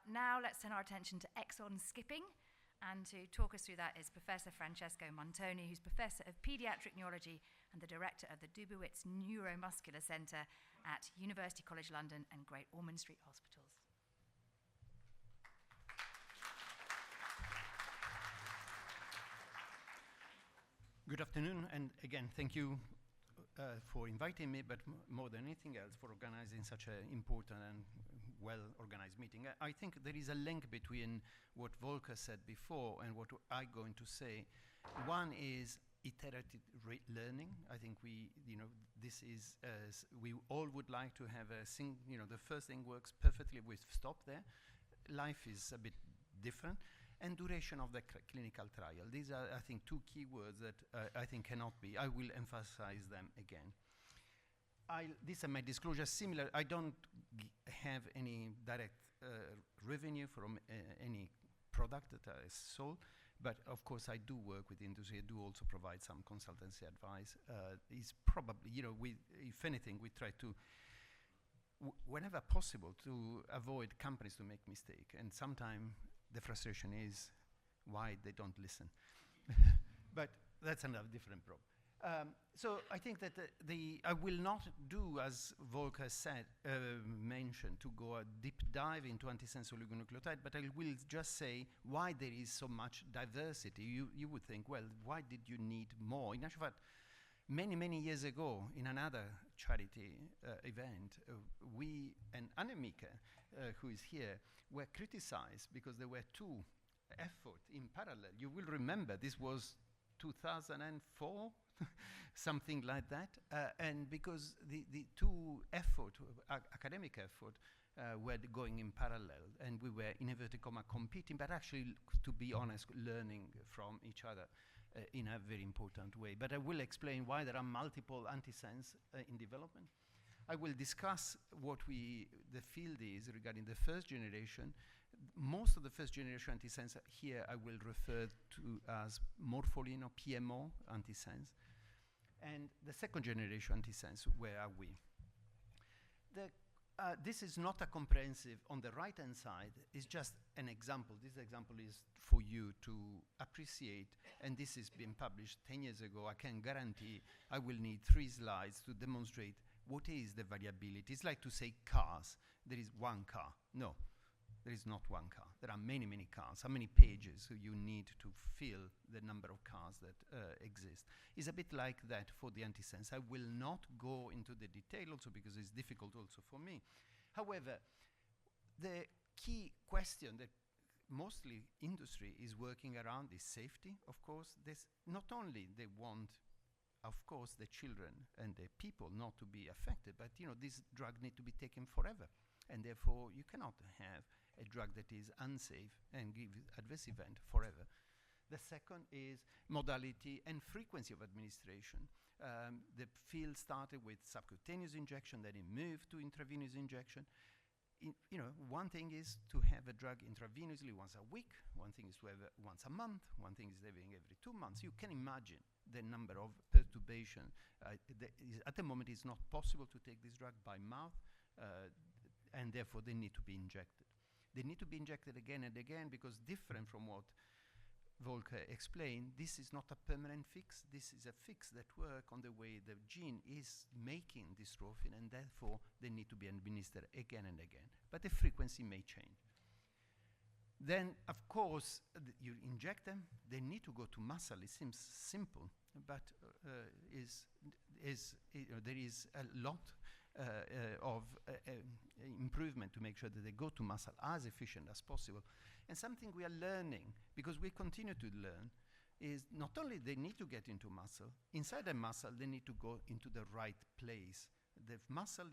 Now let's turn our attention to Exon Skipping. And to talk us through that is Professor Francesco Muntoni, who's Professor of Pediatric Neurology and the Director of the Dubowitz Neuromuscular Centre at University College London and Great Ormond Street Hospitals. Good afternoon, and again, thank you for inviting me, but more than anything else, for organizing such an important and well-organized meeting. I think there is a link between what Volker said before and what I'm going to say. One is iterative learning. I think this is, we all would like to have a the first thing works perfectly, we stop there. Life is a bit different. And duration of the clinical trial. These are, I think, two key words that I think cannot be. I will emphasize them again. These are my disclosures. Similar, I don't have any direct revenue from any product that I sold, but of course I do work with the industry. I do also provide some consultancy advice. It's probably, if anything, we try to, whenever possible, to avoid companies to make mistake. And sometimes the frustration is why they don't listen. But that's another different problem. So I think that I will not do, as Volker said, mentioned, to go a deep dive into antisense oligonucleotide, but I will just say why there is so much diversity. You would think, well, why did you need more? In actual fact, many years ago, in another charity event, we and Annemike, who is here, were criticized because there were two efforts in parallel. You will remember this was 2004, something like that, and because the two efforts, academic effort, were going in parallel, and we were in inverted comma competing, but actually, to be honest, learning from each other in a very important way. But I will explain why there are multiple antisense in development. I will discuss what the field is regarding the first generation. Most of the first generation antisense here I will refer to as morpholino, PMO antisense. And the second generation antisense, where are we? This is not a comprehensive, on the right-hand side, is just an example. This example is for you to appreciate, and this has been published 10 years ago. I can guarantee I will need 3 slides to demonstrate what is the variability. It's like to say cars. There is one car. No, there is not one car. There are many cars. How many pages you need to fill the number of cars that exist? It's a bit like that for the antisense. I will not go into the detail also because it's difficult also for me. However, the key question that mostly industry is working around is safety, of course. Not only they want, of course, the children and the people not to be affected, but this drug need to be taken forever. And therefore, you cannot have a drug that is unsafe and give adverse event forever. The second is modality and frequency of administration. The field started with subcutaneous injection, then it moved to intravenous injection. One thing is to have a drug intravenously once a week. One thing is to have it once a month. One thing is having every 2 months. You can imagine the number of perturbation. At the moment, it's not possible to take this drug by mouth, and therefore they need to be injected. They need to be injected again and again because, different from what Volker explained, this is not a permanent fix. This is a fix that works on the way the gene is making dystrophin, and therefore they need to be administered again and again. But the frequency may change. Then, of course, you inject them. They need to go to muscle. It seems simple, but there is a lot of improvement to make sure that they go to muscle as efficient as possible. And something we are learning, because we continue to learn, is not only they need to get into muscle, inside the muscle they need to go into the right place. The muscle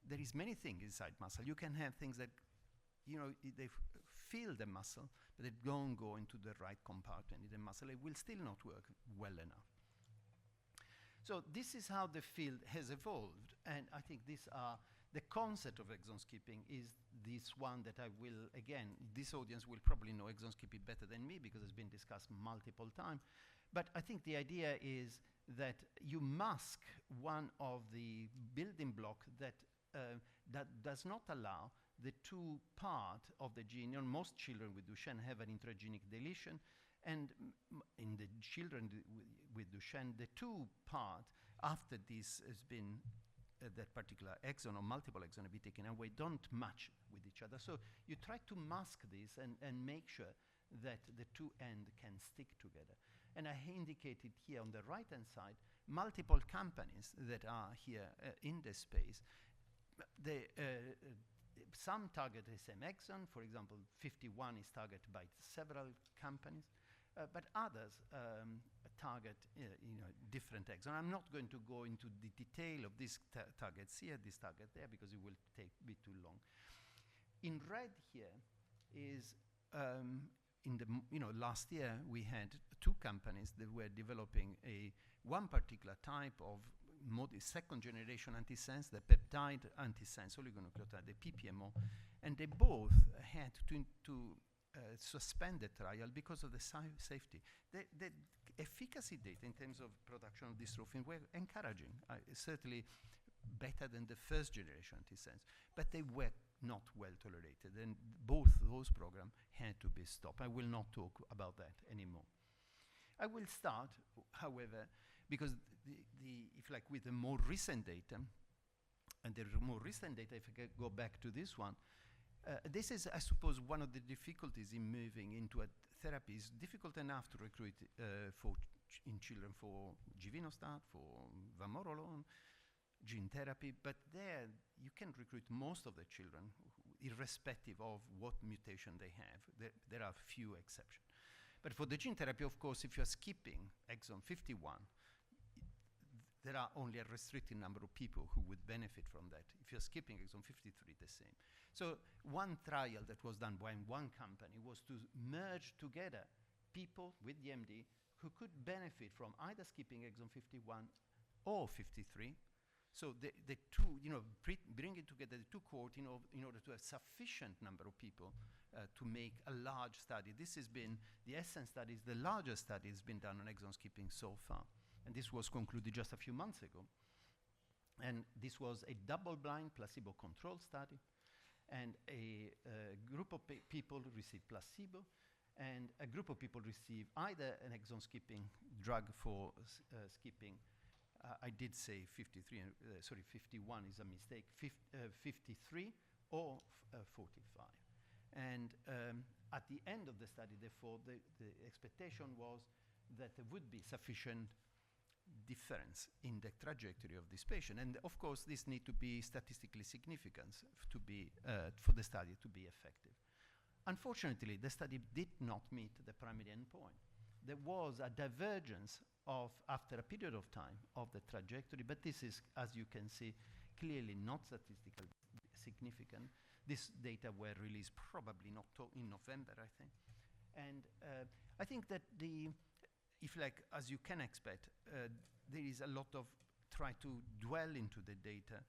there is many things inside muscle. You can have things that, they feel the muscle, but they don't go into the right compartment in the muscle. It will still not work well enough. So this is how the field has evolved, and I think the concept of exon skipping is this one that I will, again, this audience will probably know exon skipping better than me because it's been discussed multiple times. But I think the idea is that you mask one of the building blocks that does not allow the two part of the gene. Most children with Duchenne have an intragenic deletion, and in the children with Duchenne, the two part after this has been that particular exon or multiple exon have been taken away don't match with each other. So you try to mask this and make sure that the two ends can stick together. And I indicated here on the right-hand side multiple companies that are here in the space. Some target the same exon. For example, 51 is targeted by several companies, but others target different exons. I'm not going to go into the detail of these targets here, this target there, because it will take a bit too long. In red here is last year we had two companies that were developing one particular type of second generation antisense, the peptide antisense oligonucleotide, the PPMO, and they both had to suspend the trial because of the safety. The efficacy data in terms of production of dystrophin were encouraging, certainly better than the first generation antisense, but they were not well tolerated, and both those programs had to be stopped. I will not talk about that anymore. I will start, however, because with the more recent data, and the more recent data, if I could go back to this one, this is, I suppose, one of the difficulties in moving into a therapy. It's difficult enough to recruit in children for givinostat, for vamorolone, gene therapy, but there you can recruit most of the children, irrespective of what mutation they have. There are few exceptions. But for the gene therapy, of course, if you're skipping exon 51, there are only a restricted number of people who would benefit from that. If you're skipping exon 53, the same. So one trial that was done by one company was to merge together people with DMD who could benefit from either skipping exon 51 or 53. So the two, bringing together the two cohorts in order to have sufficient number of people to make a large study. This has been, the Essence study is the largest study that's been done on exon skipping so far. And this was concluded just a few months ago. And this was a double-blind placebo-controlled study. And a group of people received placebo, and a group of people received either an exon skipping drug for skipping. I did say 51 is a mistake, 53 or 45. And at the end of the study, therefore, the expectation was that there would be sufficient difference in the trajectory of this patient. And of course, this need to be statistically significant to be, for the study to be effective. Unfortunately, the study did not meet the primary endpoint. There was a divergence after a period of time of the trajectory, but this is, as you can see, clearly not statistically significant. These data were released probably not in November, I think. And I think that as you can expect, there is a lot of try to dwell into the data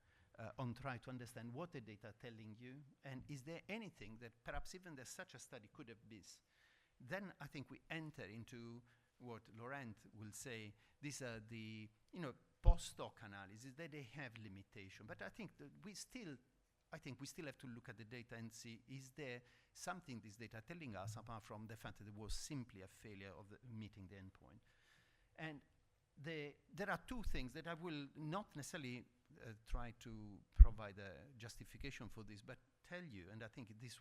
on try to understand what the data are telling you, and is there anything that perhaps even such a study could have missed. Then I think we enter into what Laurent will say. These are the post-hoc analysis that they have limitation, but I think that we still have to look at the data and see, is there something this data telling us apart from the fact that it was simply a failure of meeting the endpoint. And there are two things that I will not necessarily try to provide a justification for this, but tell you, and I think this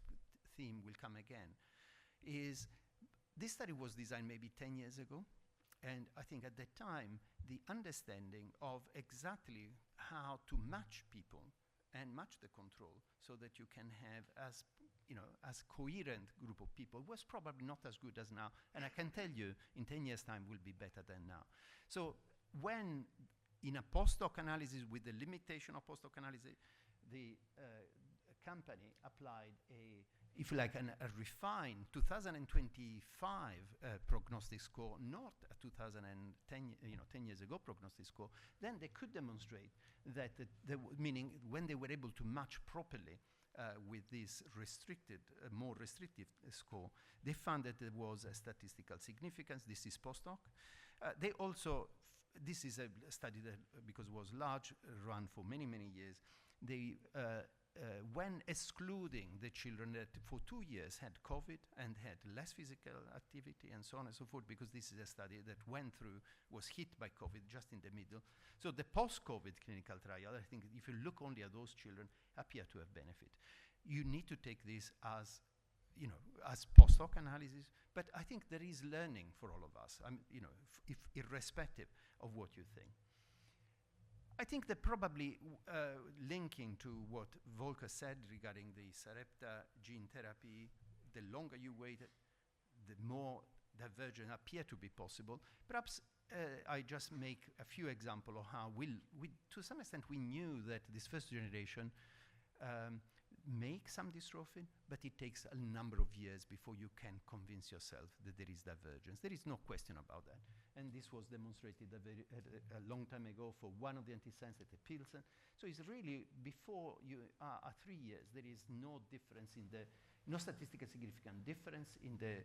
theme will come again, is this study was designed maybe 10 years ago, and I think at the time, the understanding of exactly how to match people and match the control so that you can have as coherent group of people was probably not as good as now. And I can tell you, in 10 years' time, will be better than now. So when in a post-hoc analysis with the limitation of post-hoc analysis, the company applied a refined 2025 prognostic score, not a 10 years ago prognostic score, then they could demonstrate that, meaning when they were able to match properly with this more restrictive score, they found that there was a statistical significance. This is post-hoc. They also, this is a study that, because it was large, run for many, many years, they when excluding the children that for 2 years had COVID and had less physical activity and so on and so forth, because this is a study that went through, was hit by COVID just in the middle. So the post-COVID clinical trial, I think if you look only at those children, appear to have benefit. You need to take this as, as post-hoc analysis, but I think there is learning for all of us, if irrespective of what you think. I think that probably linking to what Volker said regarding the Sarepta gene therapy, the longer you wait, the more divergence appear to be possible. Perhaps I just make a few examples of how to some extent we knew that this first generation make some dystrophin, but it takes a number of years before you can convince yourself that there is divergence. There is no question about that. And this was demonstrated a long time ago for one of the antisense at the Pilsen. So it's really, before you are at 3 years, there is no difference no statistically significant difference in the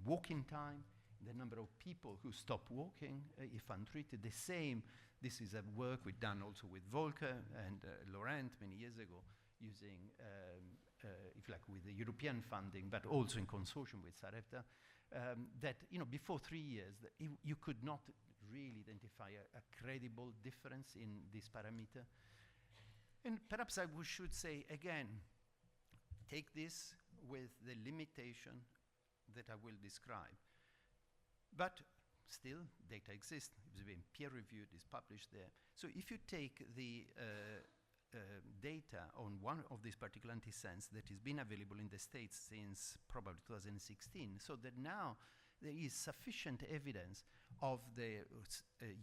walking time, the number of people who stop walking if untreated. The same, this is a work we've done also with Volker and Laurent many years ago, using, if you like, with the European funding, but also in consortium with Sarepta, that before 3 years, you could not really identify a credible difference in this parameter. And perhaps I should say again, take this with the limitation that I will describe. But still, data exists. It's been peer-reviewed, it's published there. So if you take the data on one of these particular antisense that has been available in the States since probably 2016, so that now there is sufficient evidence of the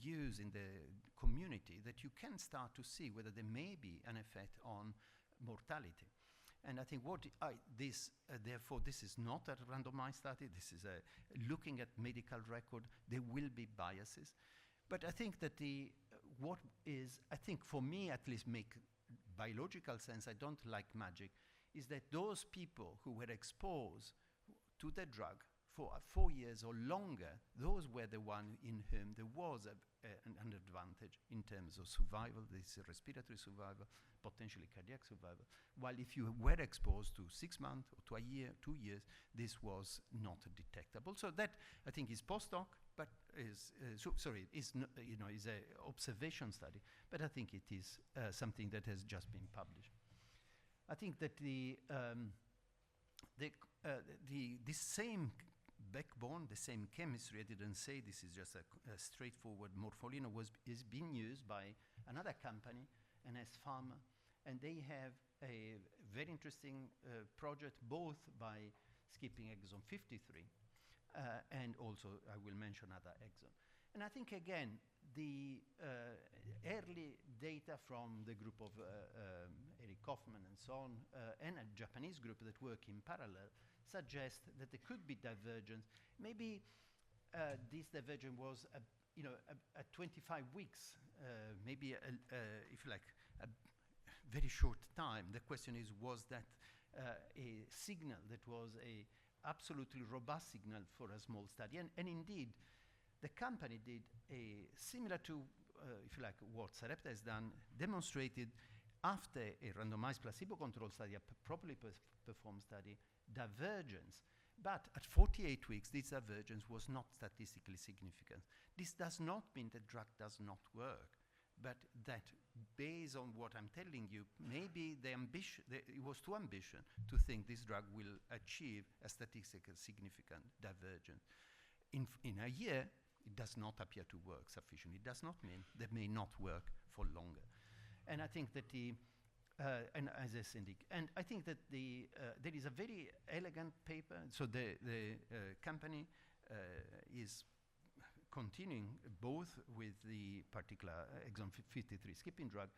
use in the community that you can start to see whether there may be an effect on mortality. And I think therefore, this is not a randomized study. This is looking at medical record. There will be biases. But I think that I think for me at least, make biological sense, I don't like magic, is that those people who were exposed to the drug for 4 years or longer, those were the ones in whom there was an advantage in terms of survival, this respiratory survival, potentially cardiac survival. While if you were exposed to 6 months or to a year, 2 years, this was not detectable. So that I think is post-hoc, but is an observation study. But I think it is something that has just been published. I think that this same backbone, the same chemistry, I didn't say this is just a straightforward morpholino, is being used by another company, NS Pharma, and they have a very interesting project, both by skipping exon 53, and also I will mention other exon. And I think again, the early data from the group of Eric Kaufman and so on, and a Japanese group that work in parallel, suggest that there could be divergence. Maybe this divergence was, at 25 weeks, maybe, if you like, a very short time. The question is, was that a signal that was a absolutely robust signal for a small study? And indeed, the company did a similar to, if you like, what Sarepta has done, demonstrated after a randomized placebo-controlled study, a properly performed study, divergence. But at 48 weeks, this divergence was not statistically significant. This does not mean the drug does not work, but that based on what I'm telling you, maybe it was too ambitious to think this drug will achieve a statistically significant divergence. In a year, it does not appear to work sufficiently. It does not mean that may not work for longer. And I think that and as I said, and I think that there is a very elegant paper. So the company is continuing both with the particular exon 53 skipping drug,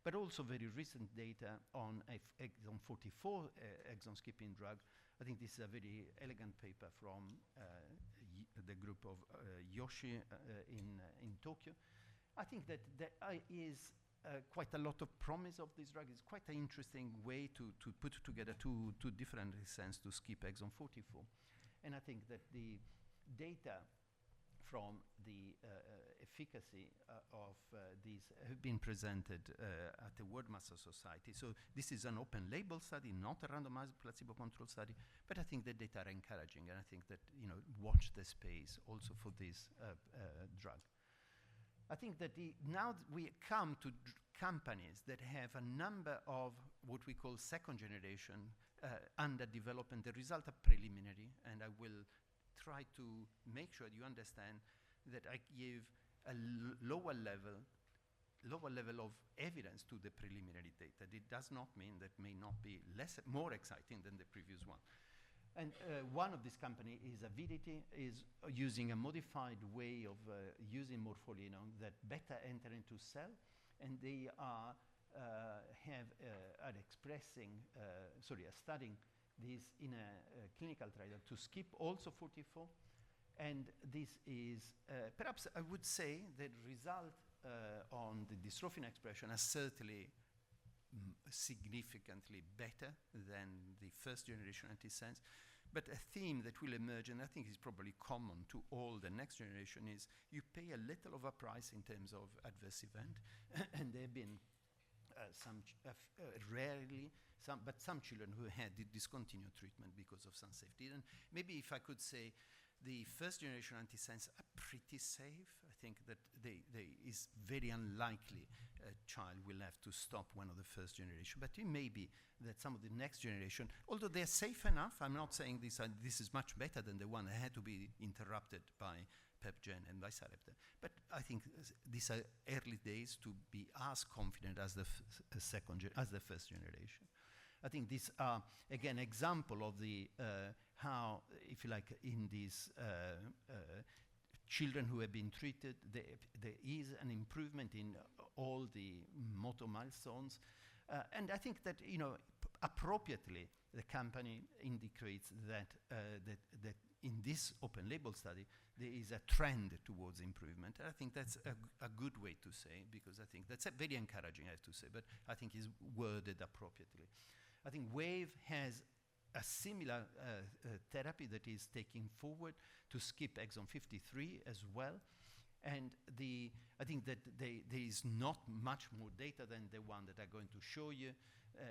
but also very recent data on exon 44 exon skipping drug. I think this is a very elegant paper from the group of Yoshi in Tokyo. I think that there is quite a lot of promise of this drug. It's quite an interesting way to put together two different sense to skip exon 44. And I think that the data from the efficacy of these have been presented at the World Muscle Society. So this is an open label study, not a randomized placebo control study, but I think the data are encouraging, and I think that, watch the space also for this drug. I think that now we come to companies that have a number of what we call second generation under development. The results are preliminary, and I will try to make sure you understand that I give a lower level of evidence to the preliminary data. It does not mean that may not be more exciting than the previous one. And one of these companies is Avidity, is using a modified way of using morpholinone that better enter into cell, and they are studying this in a clinical trial to skip also 44. And this is, perhaps I would say that result on the dystrophin expression are certainly significantly better than the first generation antisense. But a theme that will emerge, and I think is probably common to all the next generation, is you pay a little of a price in terms of adverse event. And there have been some children who had discontinued treatment because of some safety. And maybe if I could say, the first generation antisense are pretty safe. I think that is very unlikely a child will have to stop one of the first generation, but it may be that some of the next generation, although they're safe enough, I'm not saying this is much better than the one that had to be interrupted by PepGen and by Sarepta. But I think these are early days to be as confident as the first generation. I think these are, again, example of the how, if you like, in these children who have been treated, there is an improvement in all the motor milestones. And I think that, appropriately, the company indicates that, that in this open label study, there is a trend towards improvement. And I think that's a good way to say, because I think that's very encouraging, I have to say, but I think is worded appropriately. I think WAVE has a similar therapy that is taking forward to skip exon 53 as well. And I think that there is not much more data than the one that I'm going to show you,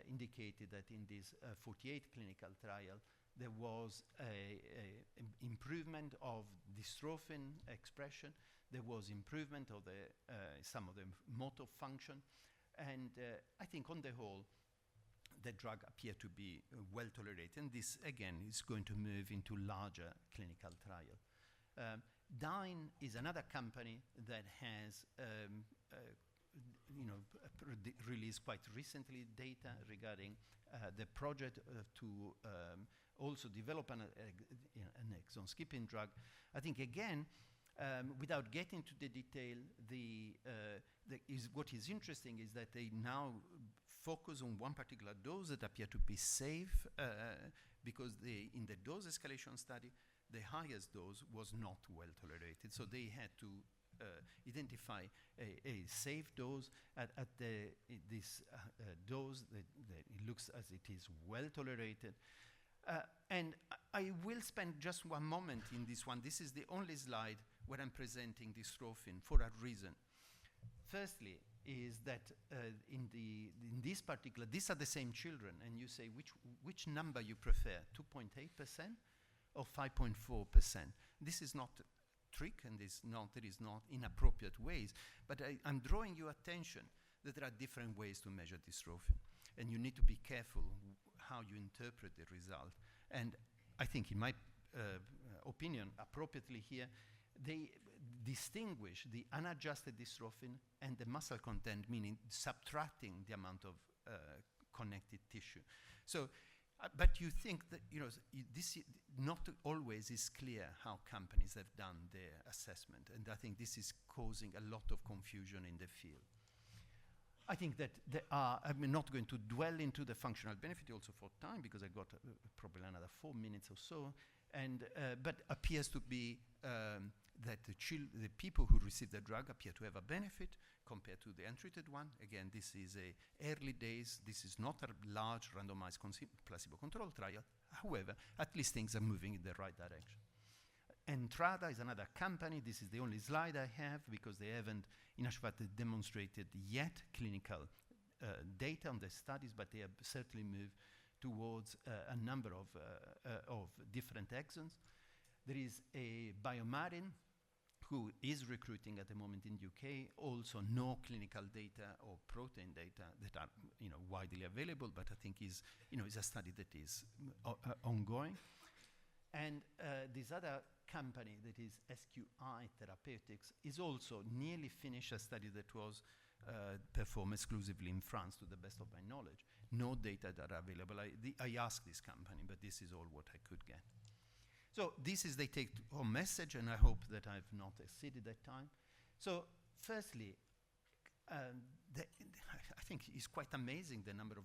indicated that in this 48 clinical trial, there was an improvement of dystrophin expression. There was improvement of some of the motor function. And I think on the whole, the drug appeared to be well tolerated. And this, again, is going to move into larger clinical trial. Dyne is another company that has released quite recently data regarding the project to also develop an exon skipping drug. I think, again, without getting to the detail, what is interesting is that they now focus on one particular dose that appear to be safe, because in the dose escalation study, the highest dose was not well tolerated. So they had to identify a safe dose at this dose that it looks as it is well tolerated. And I will spend just one moment in this one. This is the only slide where I'm presenting dystrophin for a reason. Firstly, is that in this particular, these are the same children, and you say which number you prefer, 2.8% or 5.4%. This is not a trick, and there is not inappropriate ways, but I'm drawing your attention that there are different ways to measure dystrophin, and you need to be careful how you interpret the result. And I think, in my opinion, appropriately here, they distinguish the unadjusted dystrophin and the muscle content, meaning subtracting the amount of connected tissue. So, but you think that, this not always is clear how companies have done their assessment, and I think this is causing a lot of confusion in the field. I think that I'm not going to dwell into the functional benefit also for time, because I got probably another 4 minutes or so, and but appears to be that the people who receive the drug appear to have a benefit compared to the untreated one. Again, this is early days. This is not a large randomized placebo-controlled trial. However, at least things are moving in the right direction. Entrada is another company. This is the only slide I have because they haven't, in actual fact, demonstrated yet clinical data on the studies, but they have certainly moved towards a number of different exons. There is a Biomarin who is recruiting at the moment in UK, also no clinical data or protein data that are widely available, but I think is a study that is ongoing. And this other company that is SQI Therapeutics is also nearly finished a study that was performed exclusively in France, to the best of my knowledge. No data that are available. I asked this company, but this is all what I could get. So this is the take-home message, and I hope that I've not exceeded that time. So firstly, I think it's quite amazing the number of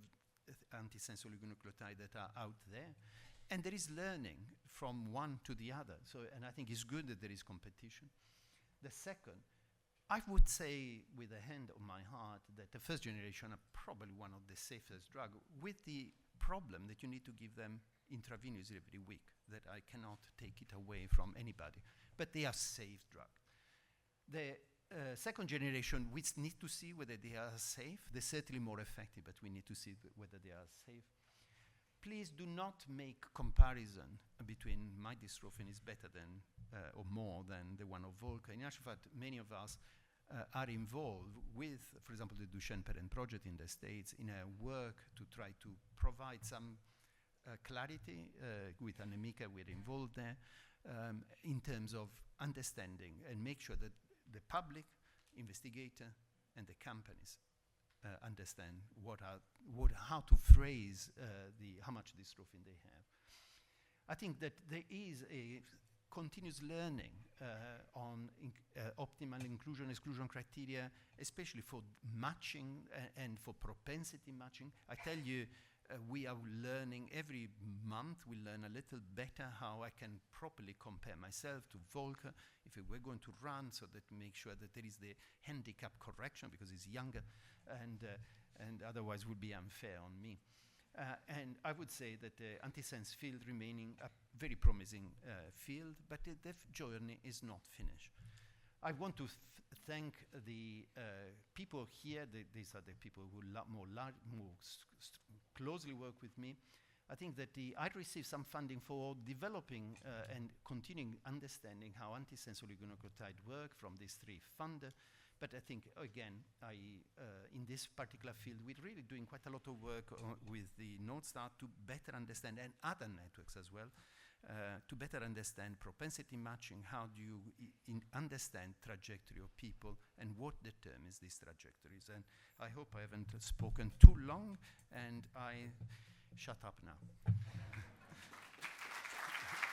antisense oligonucleotides that are out there. And there is learning from one to the other. So, and I think it's good that there is competition. The second, I would say with a hand on my heart that the first generation are probably one of the safest drugs, with the problem that you need to give them intravenously every week, that I cannot take it away from anybody. But they are safe drugs. The second generation, we need to see whether they are safe. They're certainly more effective, but we need to see whether they are safe. Please do not make comparison between my dystrophin is better than or more than the one of Volker. In actual fact, many of us are involved with, for example, the Duchenne Parent Project in the States in a work to try to provide some clarity. With Annemika, we're involved there in terms of understanding and make sure that the public, investigator, and the companies understand how to phrase how much dystrophin they have. I think that there is a continuous learning on optimal inclusion-exclusion criteria, especially for matching and for propensity matching. I tell you, we are learning every month. We learn a little better how I can properly compare myself to Volker if we're going to run, so that make sure that there is the handicap correction because he's younger, and otherwise would be unfair on me. And I would say that the antisense field remaining a very promising field, but the journey is not finished. I want to thank the people here. These are the people who more closely work with me. I think that I received some funding for developing and continuing understanding how antisense oligonucleotide work from these three funders. But I think, again, in this particular field, we're really doing quite a lot of work with the Northstar to better understand, and other networks as well, to better understand propensity matching. How do you understand trajectory of people and what determines these trajectories? And I hope I haven't spoken too long, and I shut up now.